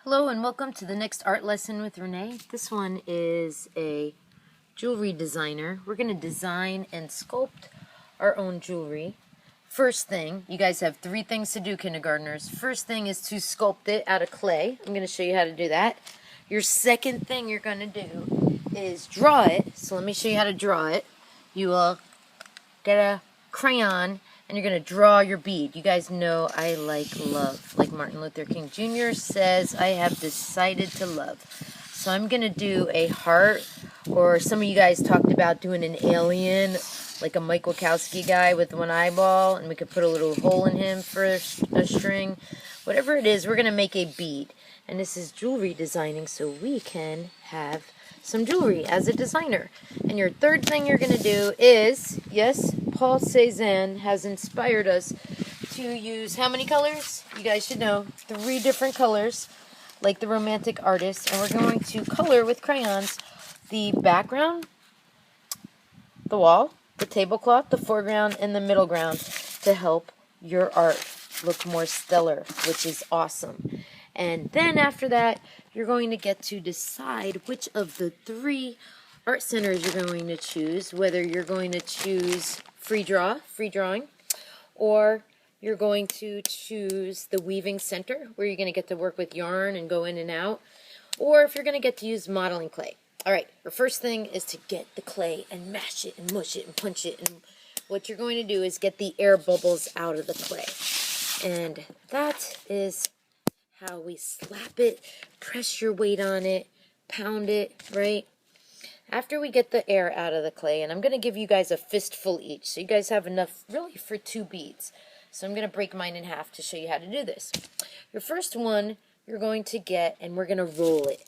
Hello and welcome to the next art lesson with Renee. This one is a jewelry designer. We're going to design and sculpt our own jewelry. First thing, you guys have 3 things to do, kindergartners. First thing is to sculpt it out of clay. I'm going to show you how to do that. Your second thing you're going to do is draw it. So let me show you how to draw it. You will get a crayon and you're going to draw your bead. You guys know I like love. Like Martin Luther King Jr. says, I have decided to love. So I'm going to do a heart, or some of you guys talked about doing an alien, like a Mike Wachowski guy with one eyeball, and we could put a little hole in him for a string. Whatever it is, we're going to make a bead. And this is jewelry designing, so we can have some jewelry as a designer. And your third thing you're going to do is, yes, Paul Cézanne has inspired us to use how many colors? You guys should know, 3 different colors, like the romantic artist. And we're going to color with crayons the background, the wall, the tablecloth, the foreground, and the middle ground to help your art look more stellar, which is awesome. And then after that, you're going to get to decide which of the 3 art centers you're going to choose, whether you're going to choose free drawing, or you're going to choose the weaving center, where you're going to get to work with yarn and go in and out, or if you're going to get to use modeling clay. All right, your first thing is to get the clay and mash it and mush it and punch it. And what you're going to do is get the air bubbles out of the clay. And that is how we slap it, press your weight on it, pound it, right? After we get the air out of the clay, and I'm going to give you guys a fistful each, so you guys have enough really for 2 beads. So I'm going to break mine in half to show you how to do this. Your first one you're going to get, and we're going to roll it.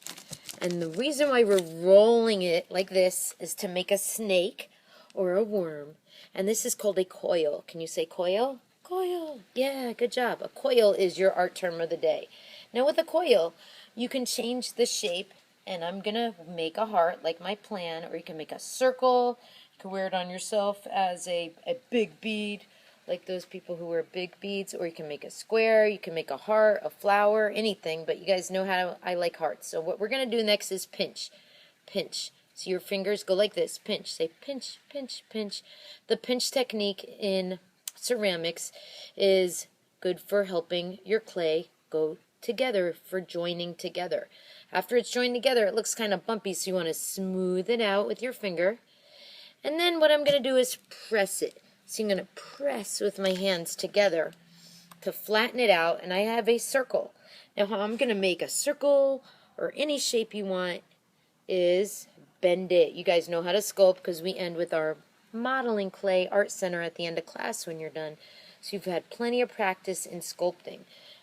And the reason why we're rolling it like this is to make a snake or a worm. And this is called a coil. Can you say coil? Coil. Yeah, good job. A coil is your art term of the day. Now with a coil, you can change the shape, and I'm going to make a heart like my plan, or you can make a circle. You can wear it on yourself as a big bead, like those people who wear big beads, or you can make a square, you can make a heart, a flower, anything, but you guys know how I like hearts. So what we're going to do next is pinch. Pinch. So your fingers go like this. Pinch. Say pinch, pinch, pinch. The pinch technique in ceramics is good for helping your clay go together, for joining together. After it's joined together, it looks kind of bumpy, so you want to smooth it out with your finger. And then what I'm going to do is press it. So I'm going to press with my hands together to flatten it out, and I have a circle. Now how I'm going to make a circle, or any shape you want, is bend it. You guys know how to sculpt because we end with our modeling clay art center at the end of class when you're done. So you've had plenty of practice in sculpting.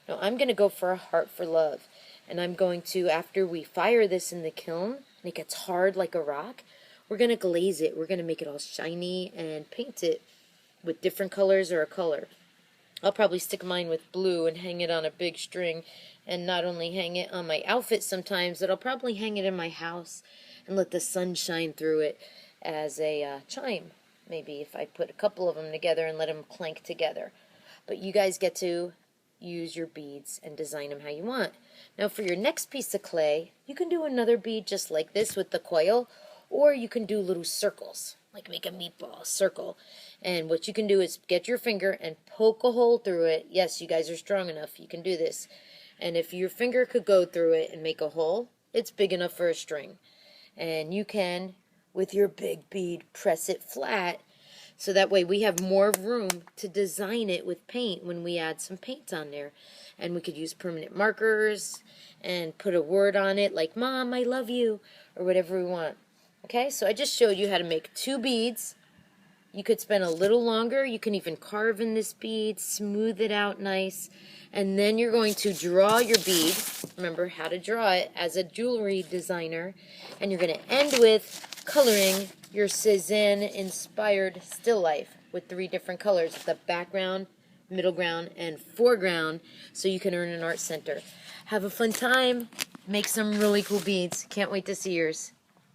Now I'm going to go for a heart for love. And I'm going to, after we fire this in the kiln, and it gets hard like a rock, we're going to glaze it. We're going to make it all shiny and paint it with different colors or a color. I'll probably stick mine with blue and hang it on a big string, and not only hang it on my outfit sometimes, but I'll probably hang it in my house and let the sun shine through it as a chime. Maybe if I put a couple of them together and let them clank together. But you guys get to use your beads and design them how you want. Now for your next piece of clay, you can do another bead just like this with the coil, or you can do little circles, like make a meatball circle. And what you can do is get your finger and poke a hole through it. Yes, you guys are strong enough, you can do this. And if your finger could go through it and make a hole, it's big enough for a string. And you can, with your big bead, press it flat, so that way we have more room to design it with paint when we add some paint on there. And we could use permanent markers and put a word on it like, Mom, I love you, or whatever we want. Okay, so I just showed you how to make 2 beads. You could spend a little longer. You can even carve in this bead, smooth it out nice. And then you're going to draw your bead. Remember how to draw it as a jewelry designer. And you're going to end with coloring your Cézanne-inspired still life with 3 different colors, the background, middle ground, and foreground, so you can earn an art center. Have a fun time. Make some really cool beads. Can't wait to see yours.